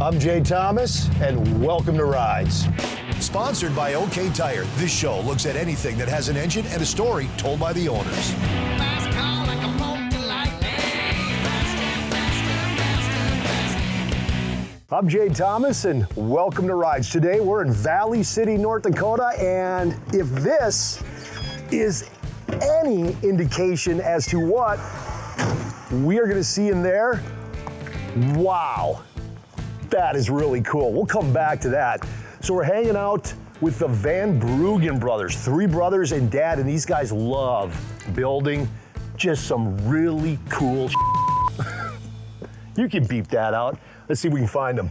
I'm Jay Thomas, and welcome to Rides. Sponsored by OK Tire, this show looks at anything that has an engine and a story told by the owners. I'm Jay Thomas, and welcome to Rides. Today, we're in Valley City, North Dakota, and if this is any indication as to what we are going to see in there, wow, that is really cool. We'll come back to that. So we're hanging out with the Van Bruggen brothers, three brothers and dad, and these guys love building just some really cool You can beep that out. Let's see if we can find them.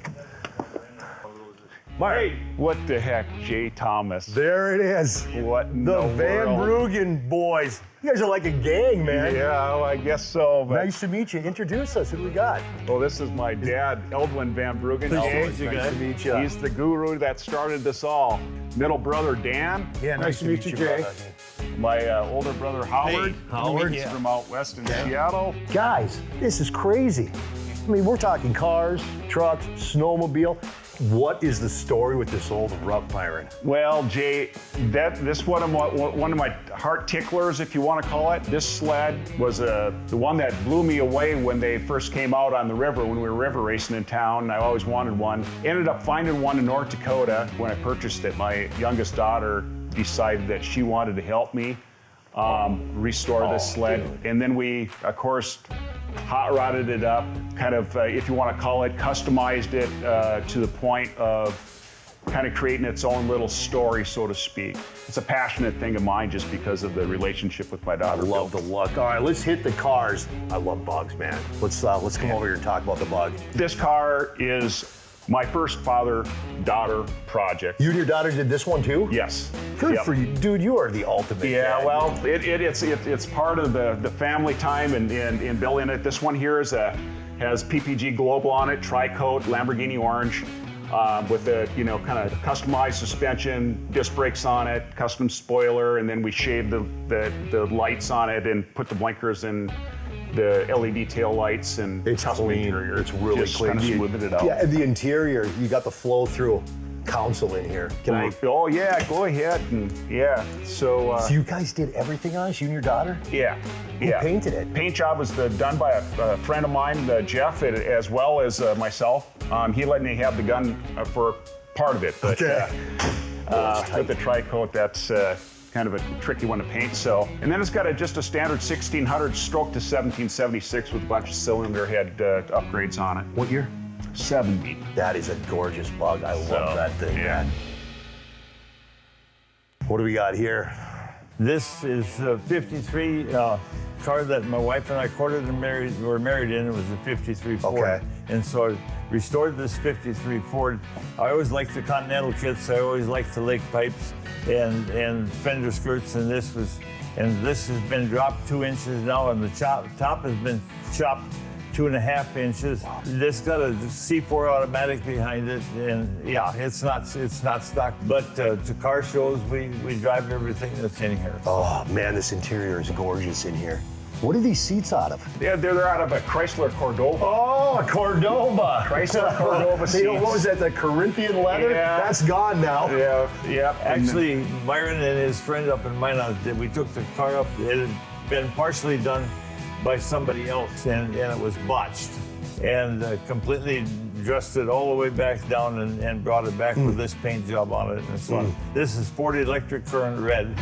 Hey, what the heck, Jay Thomas? There it is. What in the the Van world? Bruggen boys. You guys are like a gang, man. Yeah, well, I guess so. But Nice to meet you. Introduce us. Who do we got? well, this is my dad, Eldwin Van Bruggen. Nice Jay. to meet you. He's the guru that started this all. Middle brother Dan. Yeah, nice to meet you, Jay. brother. My older brother Howard. Hey, Howard. He's from out west in Seattle. Guys, this is crazy. I mean, we're talking cars, trucks, snowmobile. What is the story with this old rough iron? Well, Jay, this one of my heart ticklers, if you want to call it. This sled was the one that blew me away when they first came out on the river, when we were river racing in town. I always wanted one. Ended up finding one in North Dakota when I purchased it. My youngest daughter decided that she wanted to help me restore this sled. Dude. And then we, of course, hot rodded it up, kind of, if you want to call it, customized it to the point of kind of creating its own little story, so to speak. It's a passionate thing of mine just because of the relationship with my daughter. I love the look. All right, let's hit the cars. I love bugs, man. Let's come over here and talk about the bug. This car is my first father-daughter project. You and your daughter did this one too? Yes. Good Yep. for you. Dude, you are the ultimate Yeah, dad. well, it's part of the family time in building it. This one here has PPG Global on it, tri-coat, Lamborghini orange, with the kind of customized suspension, disc brakes on it, custom spoiler, and then we shaved the lights on it and put the blinkers and the LED tail lights and It's custom clean. interior. It's really Just clean. kind of smoothed it out. Yeah, and the interior, you got the flow through console in here. Can I? Oh yeah, go ahead and yeah. So So you guys did everything on it, you and your daughter? yeah, Who yeah. painted it? Paint job was done by a friend of mine, Jeff, as well as myself. He let me have the gun for part of it, but Okay. with the tri-coat, that's kind of a tricky one to paint. So, and then it's got just a standard 1600 stroke to 1776 with a bunch of cylinder head upgrades on it. What year? 70. That is a gorgeous bug. I love So, that thing, yeah. man. What do we got here? This is a 53 car that my wife and I courted and were married in. It was a 53 Ford. Okay. And so I restored this 53 Ford. I always liked the Continental kits. I always liked the lake pipes and fender skirts. And this has been dropped 2 inches now, and the top has been chopped 2.5 inches. This got a C4 automatic behind it, and yeah, it's not stock. But to car shows, we drive everything that's in here. Oh man, this interior is gorgeous in here. What are these seats out of? Yeah, they're out of a Chrysler Cordova. Oh, a Cordova. Chrysler Cordova You know, what seats. was that, the Corinthian leather? Yeah. That's gone now. Yeah. Actually, Myron and his friend up in Minot, we took the car up. It had been partially done by somebody else, and it was botched. And completely dressed it all the way back down and brought it back with this paint job on it and so on. This is Ford Electric Current Red.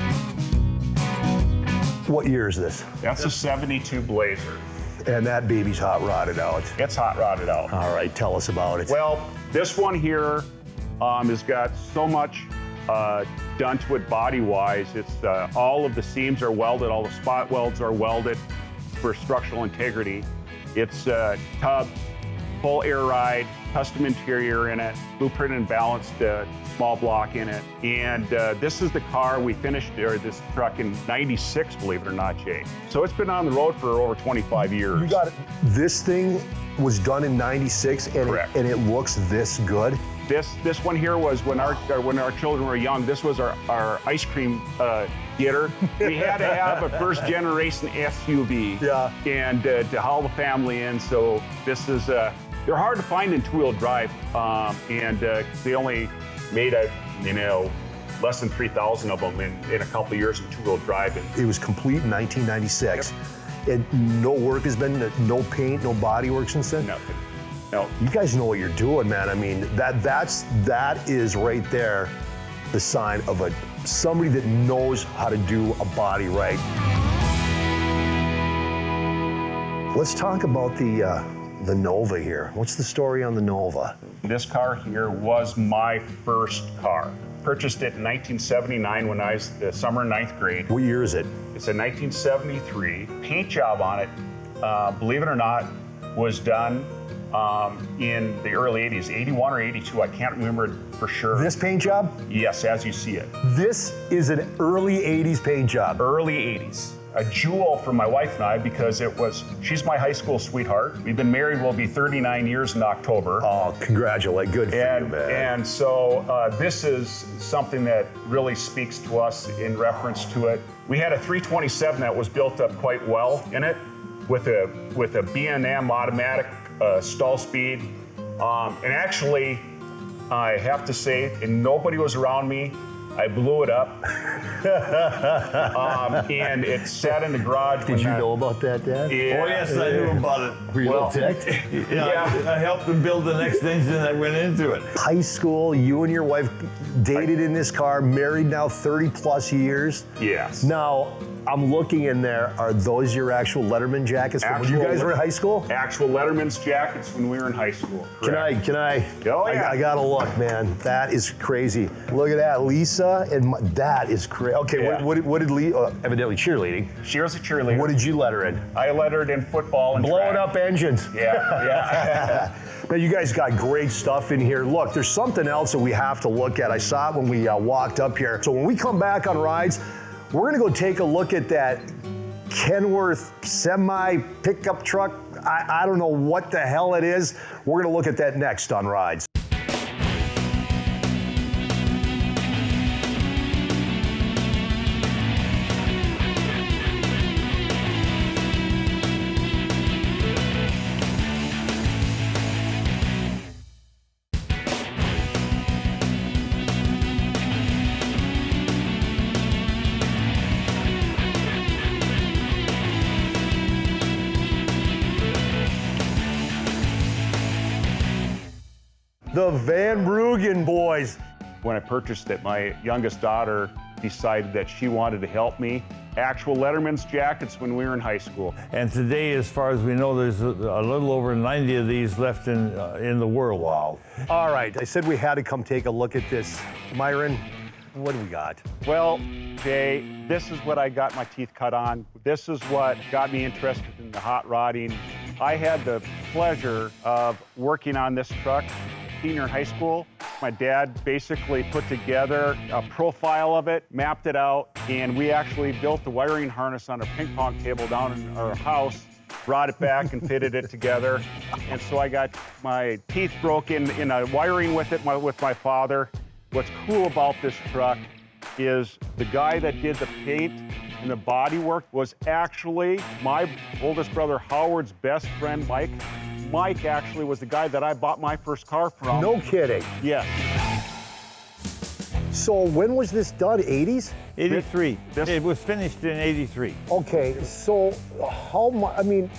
What year is this? That's a 72 Blazer. And that baby's hot rodded out. It's hot rodded out. All right, tell us about it. Well, this one here has got so much done to it body-wise. It's all of the seams are welded, all the spot welds are welded for structural integrity. It's tub, full air ride, custom interior in it, blueprint and balanced small block in it. And this is the car we finished, or this truck in '96, believe it or not, Jay. So it's been on the road for over 25 years. You got it. This thing was done in '96, Correct. and it looks this good. This one here was when our children were young. This was our ice cream getter. We had to have a first generation SUV. Yeah. And to haul the family in. So this is they're hard to find in two-wheel drive, and they only made less than 3,000 of them in a couple of years in two-wheel drive. And It was complete in 1996. Yep. And no work has been, no paint, no body work since then? nothing. No. You guys know what you're doing, man. I mean, that is right there the sign of somebody that knows how to do a body right. Let's talk about the Nova here. What's the story on the Nova? This car here was my first car. Purchased it in 1979 when I was the summer 9th grade. What year is it? It's a 1973. Paint job on it, believe it or not, was done in the early 80s, 81 or 82. I can't remember for sure. This paint job? Yes, as you see it. This is an early 80s paint job. Early 80s. A jewel for my wife and I because she's my high school sweetheart. We've been married, we'll be 39 years in October. Oh, congratulate. Good for you, man. And so this is something that really speaks to us in reference to it. We had a 327 that was built up quite well in it with a B&M automatic stall speed. And actually, I have to say, and nobody was around me, I blew it up. And it sat in the garage. Did you know about that, Dad? Yeah. Oh, yes, I knew about it. Were you Well, ticked? Yeah, I helped them build the next engine that went into it. High school, you and your wife dated in this car, married now 30 plus years. Yes. Now, I'm looking in there. Are those your actual Letterman jackets from when you guys were in high school? Actual Letterman's jackets when we were in high school. Can I? Oh, yeah. I gotta look, man. That is crazy. Look at that, Lisa, and that is crazy. Okay, Yeah. what did Lisa? Evidently cheerleading. She was a cheerleader. What did you letter in? I lettered in football and Blowing track. up engines. Yeah. Now, you guys got great stuff in here. Look, there's something else that we have to look at. I saw it when we walked up here. So when we come back on Rides, we're gonna go take a look at that Kenworth semi pickup truck. I don't know what the hell it is. We're gonna look at that next on Rides. The Van Bruggen boys. When I purchased it, my youngest daughter decided that she wanted to help me. Actual Letterman's jackets when we were in high school. And today, as far as we know, there's a little over 90 of these left in the world. Wow. All right, I said we had to come take a look at this. Myron, what do we got? Well, Jay, this is what I got my teeth cut on. This is what got me interested in the hot rodding. I had the pleasure of working on this truck senior high school. My dad basically put together a profile of it, mapped it out, and we actually built the wiring harness on a ping pong table down in our house, brought it back and fitted it together. And so I got my teeth broken in a wiring with it with my father. What's cool about this truck is the guy that did the paint and the body work was actually my oldest brother Howard's best friend, Mike. Mike actually was the guy that I bought my first car from. No kidding. Yes. So when was this done? 80s? 83. This- It was finished in 83. Okay, so how much? I mean,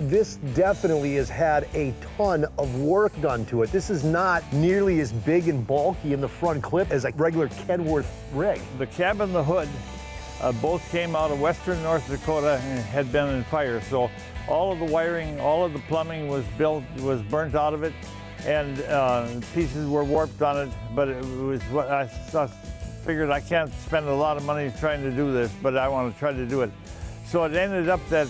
this definitely has had a ton of work done to it. This is not nearly as big and bulky in the front clip as a regular Kenworth rig. The cab and the hood both came out of western North Dakota and had been in fire. So all of the wiring, all of the plumbing was burnt out of it, and pieces were warped on it. But it was what I figured I can't spend a lot of money trying to do this, but I want to try to do it. So it ended up that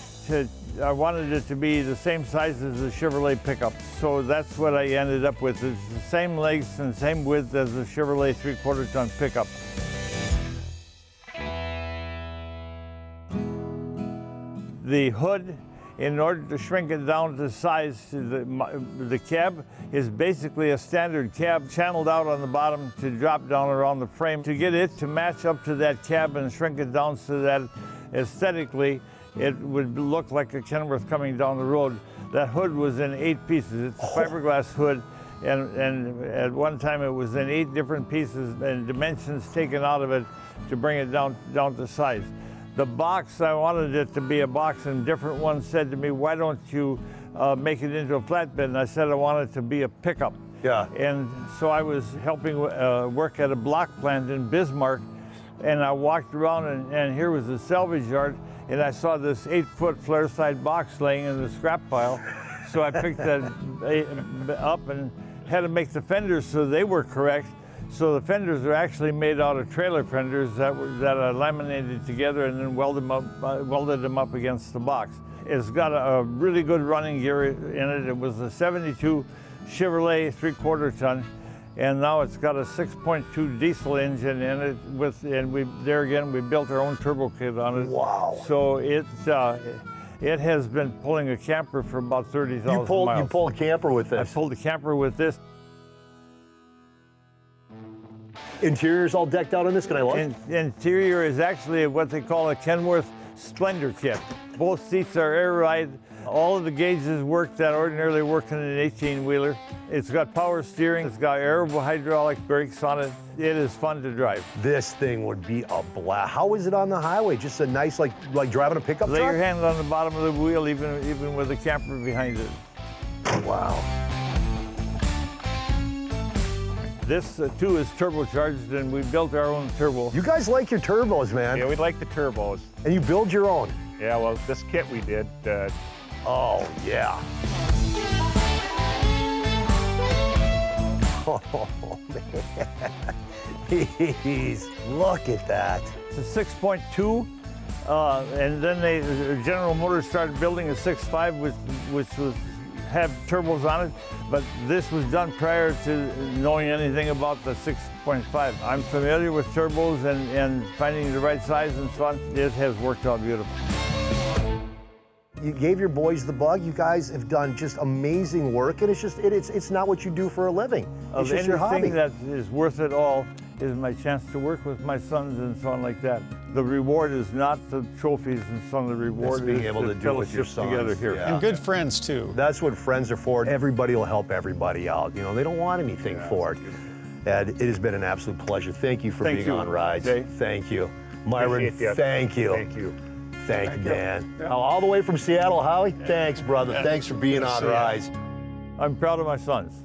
I wanted it to be the same size as the Chevrolet pickup. So that's what I ended up with. It's the same legs and same width as the Chevrolet 3/4 ton pickup. The hood, in order to shrink it down to size, the cab is basically a standard cab channeled out on the bottom to drop down around the frame. To get it to match up to that cab and shrink it down so that aesthetically it would look like a Kenworth coming down the road. That hood was in 8 pieces. It's a fiberglass hood, and at one time it was in 8 different pieces and dimensions taken out of it to bring it down to size. The box, I wanted it to be a box, and different ones said to me, why don't you make it into a flatbed? And I said I wanted it to be a pickup. Yeah. And so I was helping work at a block plant in Bismarck, and I walked around, and here was the salvage yard, and I saw this 8-foot flare side box laying in the scrap pile. So I picked that up and had to make the fenders so they were correct. So the fenders are actually made out of trailer fenders that I laminated together and then welded them up against the box. It's got a really good running gear in it. It was a 72 Chevrolet 3/4 ton, and now it's got a 6.2 diesel engine in it. We built our own turbo kit on it. Wow. So it has been pulling a camper for about 30,000 miles. You pulled a camper with this. I pulled a camper with this. Interior's all decked out on this. Can I look? Interior is actually what they call a Kenworth Splendor kit. Both seats are air ride. All of the gauges work that ordinarily work in an 18-wheeler. It's got power steering. It's got airable hydraulic brakes on it. It is fun to drive. This thing would be a blast. How is it on the highway? Just a nice, like driving a pickup Lay truck? your hand on the bottom of the wheel, even with the camper behind it. Wow. This too is turbocharged, and we built our own turbo. You guys like your turbos, man. Yeah, we like the turbos. And you build your own. Yeah, well, this kit we did. Oh, yeah. Oh, man. Jeez, look at that. It's a 6.2, and then General Motors started building a 6.5, which had turbos on it, but this was done prior to knowing anything about the 6.5. I'm familiar with turbos and finding the right size and so on. It has worked out beautiful. You gave your boys the bug. You guys have done just amazing work, and it's not what you do for a living. It's just your hobby. Anything that is worth it all is my chance to work with my sons and so on like that. The reward is not the trophies and so on. The reward It's being is able the to do it with your fellowship sons. together here. Yeah. And good friends, too. That's what friends are for. Everybody will help everybody out. You know, they don't want anything for it. And it has been an absolute pleasure. Thank you for being on Rides. Jay. Thank you. Myron, thank you. Thank you. Thank you, man. All the way from Seattle, Howie. Thanks, brother. Thanks for being on Rides. I'm proud of my sons.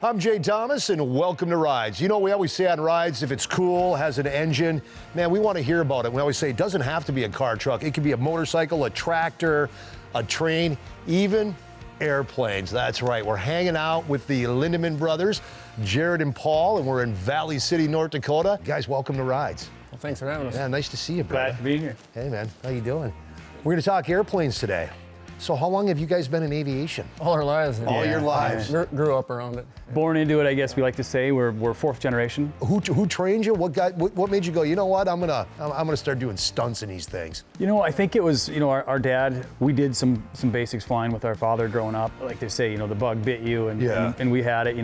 I'm Jay Thomas, and welcome to Rides. You know, we always say on Rides, if it's cool, has an engine, man, we want to hear about it. We always say it doesn't have to be a car, truck. It could be a motorcycle, a tractor, a train, even airplanes. That's right. We're hanging out with the Lindemann brothers, Jared and Paul, and we're in Valley City, North Dakota. Guys, welcome to Rides. Well, thanks for having us. Yeah, nice to see you, brother. Glad to be here. Hey, man, how you doing? We're going to talk airplanes today. So how long have you guys been in aviation? All our lives. All your lives. Grew up around it. Born into it, I guess we like to say. We're fourth generation. Who trained you? What made you go, you know what, I'm gonna start doing stunts in these things? You know, I think it was, our dad, we did some basics flying with our father growing up. Like they say, the bug bit you, and we had it.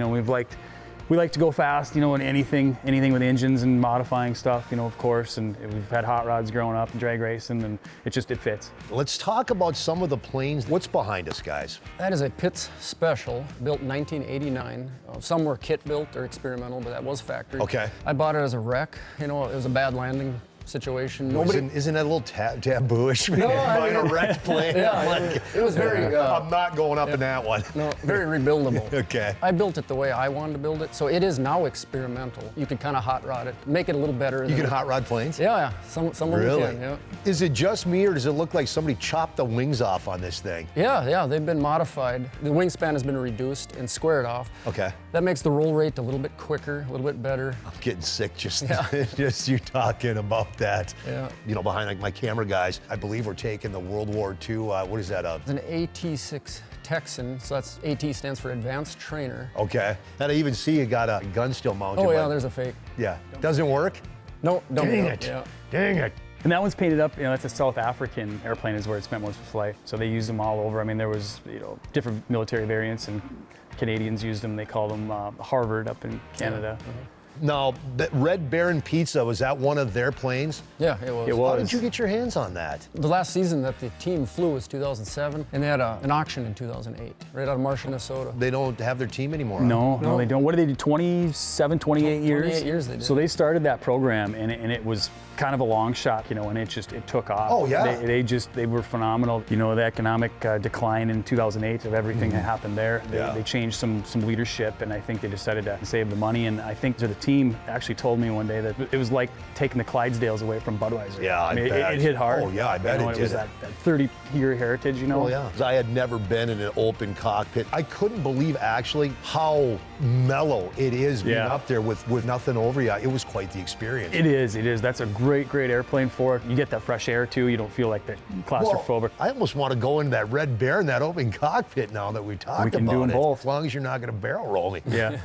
We like to go fast, and anything with engines and modifying stuff, of course. And we've had hot rods growing up and drag racing, and it fits. Let's talk about some of the planes. What's behind us, guys? That is a Pitts Special, built in 1989. Some were kit built or experimental, but that was factory. Okay. I bought it as a wreck. It was a bad landing situation. Isn't that a little tabooish, man? No, I Buying a mean- wrecked plane. Yeah, Like, it was very. I'm not going up in that one. No, very rebuildable. Okay. I built it the way I wanted to build it, so it is now experimental. You could kind of hot rod it, make it a little better. You can hot rod planes? Yeah, some of Really? them can, yeah. Is it just me, or does it look like somebody chopped the wings off on this thing? Yeah, they've been modified. The wingspan has been reduced and squared off. Okay. That makes the roll rate a little bit quicker, a little bit better. I'm getting sick just, Yeah. just you talking about that. Yeah. You know, behind like my camera guys, I believe we're taking the World War II, what is that? It's an AT-6 Texan, so that's AT stands for Advanced Trainer. Okay. And I even see you got a gun still mounted. Oh yeah, but- there's a fake. Yeah. Doesn't work? No, don't Dang do it. Yeah. Dang it. And that one's painted up, that's a South African airplane is where it spent most of its life. So they used them all over. I mean, there was, different military variants, and Canadians used them. They called them Harvard up in Canada. Now, that Red Baron Pizza, was that one of their planes? Yeah, it was. It How was. did you get your hands on that? The last season that the team flew was 2007, and they had an auction in 2008, right out of Marshall, Minnesota. They don't have their team anymore. huh? No, they don't. What did they do? 27, 28 years? 28 years they did. So they started that program, and it was kind of a long shot, and it took off. Oh, yeah. They were phenomenal. The economic decline in 2008 of everything that happened there. Yeah. They changed some leadership, and I think they decided to save the money. And I think the team actually told me one day that it was like taking the Clydesdales away from Budweiser. Yeah, I mean, bet. It hit hard. Oh, yeah, I bet it It did. was that 30-year heritage, Oh, yeah. 'Cause I had never been in an open cockpit. I couldn't believe actually how mellow it is being Yeah. up there with nothing over you. It was quite the experience. It is. That's a great airplane for it. You get that fresh air too. You don't feel like the claustrophobic. I almost want to go into that Red Baron, that open cockpit now that we talked We can about do 'em it. both. As long as you're not going to barrel roll me. Yeah.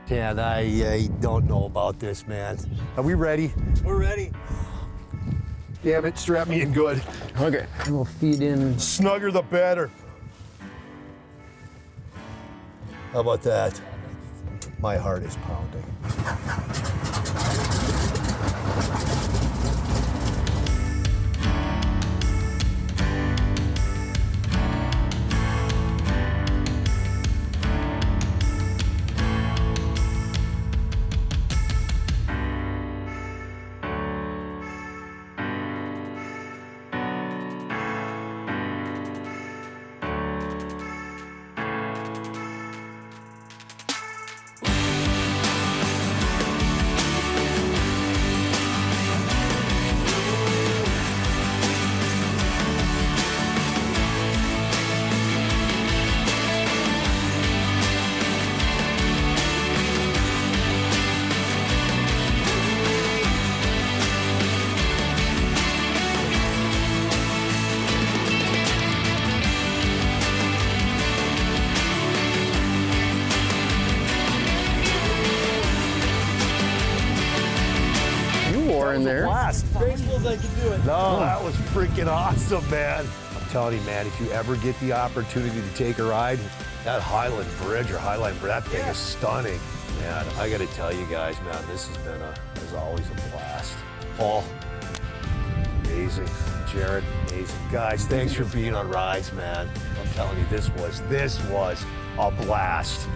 Dad, I don't know about this, man. Are we ready? We're ready. Damn it, strap me in good. Okay, we'll feed in. Snugger the better. How about that? My heart is pounding. In there. Blast. Graceful as I can do it. No, that was freaking awesome, man. I'm telling you, man, if you ever get the opportunity to take a ride, that Highland Bridge or Highline Bridge, that thing is stunning. Man, I got to tell you guys, man, this has been as always a blast. Paul, amazing. Jared, amazing. Guys, thanks for being on Rides, man. I'm telling you, this was a blast.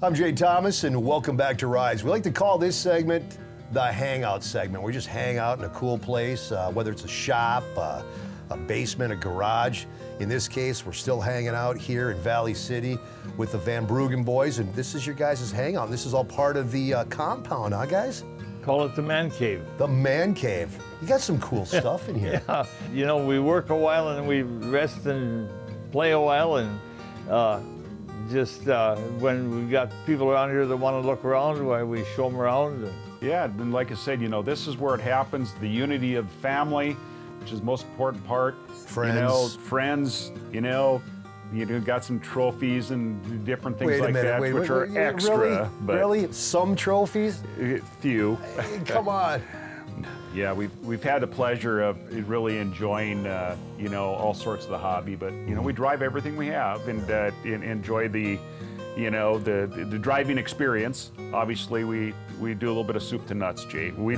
I'm Jay Thomas, and welcome back to Rides. We like to call this segment the Hangout segment. We just hang out in a cool place, whether it's a shop, a basement, a garage. In this case, we're still hanging out here in Valley City with the Van Bruggen boys, and this is your guys' hangout. This is all part of the compound, huh, guys? Call it the man cave. The Man Cave. You got some cool stuff in here. Yeah, we work a while and we rest and play a while, and when we got people around here that want to look around, we show them around. Yeah, and like I said, this is where it happens, the unity of family, which is the most important part. Friends. Friends, got some trophies and different things like that, which are extra. Really? Some trophies? Few. Come on. Yeah, we've had the pleasure of really enjoying, you know, all sorts of the hobby, but, you know, we drive everything we have and enjoy the, you know, the driving experience. Obviously, we do a little bit of soup to nuts, Jay. We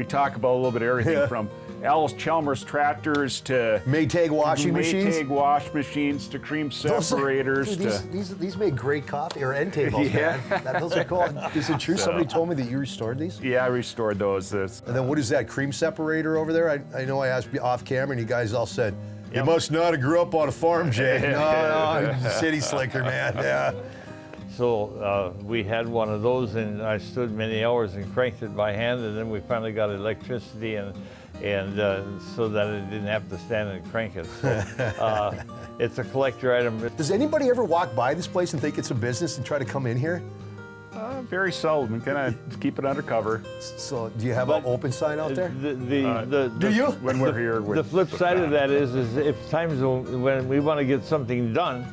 talk about a little bit of everything from Alice Chalmers tractors to Maytag washing machines. Maytag wash machines to cream separators. These make great coffee or end tables, man. Those are cool. Is it true? Somebody told me that you restored these? Yeah, I restored those. And then what is that cream separator over there? I know I asked you off camera, and you guys all said, "You must not have grew up on a farm, Jay." No, I'm a city slicker, man. Yeah. So we had one of those, and I stood many hours and cranked it by hand, and then we finally got electricity, and so that it didn't have to stand and crank it. So it's a collector item. Does anybody ever walk by this place and think it's a business and try to come in here? Very seldom. We kind of keep it undercover. So do you have an open sign out there? Do you? When we're here. The flip side of that is if times when we want to get something done,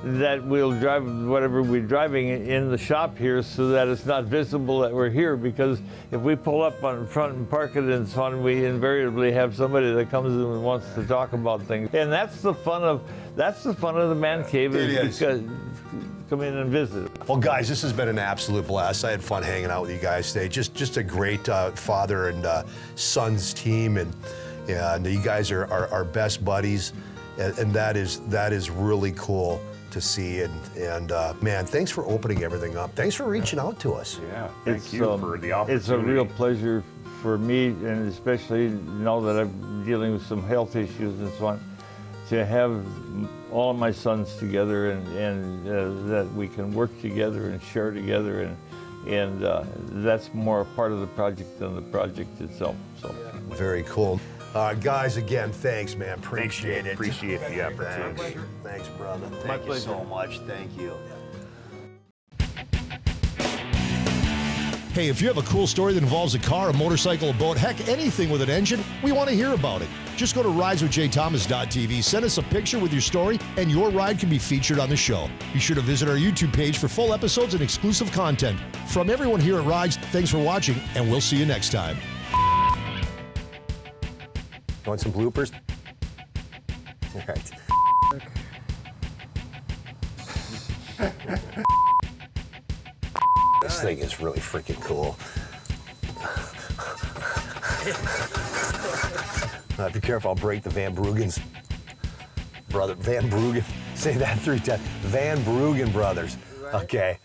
that we'll drive whatever we're driving in the shop here so that it's not visible that we're here, because if we pull up on front and park it in front, we invariably have somebody that comes in and wants to talk about things. And that's the fun of the man cave, is because come in and visit. Well, guys, this has been an absolute blast. I had fun hanging out with you guys today. Just a great father and sons team, and you guys are our best buddies, and that is really cool to see. And man, thanks for opening everything up. Thanks for reaching out to us. Yeah, thank you for the opportunity. It's a real pleasure for me, and especially now that I'm dealing with some health issues and so on, to have all of my sons together, and that we can work together and share together, and that's more a part of the project than the project itself. So very cool. Guys, again, thanks, man. Appreciate it. Appreciate the opportunity. Thanks, brother. Thank you so much. Thank you. Hey, if you have a cool story that involves a car, a motorcycle, a boat, heck, anything with an engine, we want to hear about it. Just go to rideswithjthomas.tv, send us a picture with your story, and your ride can be featured on the show. Be sure to visit our YouTube page for full episodes and exclusive content. From everyone here at Rides, thanks for watching, and we'll see you next time. Want some bloopers? All right. This thing is really freaking cool. Be careful, I'll break the Van Bruggen's brother. Van Bruggen. Say that 3 times. Van Bruggen brothers. Okay.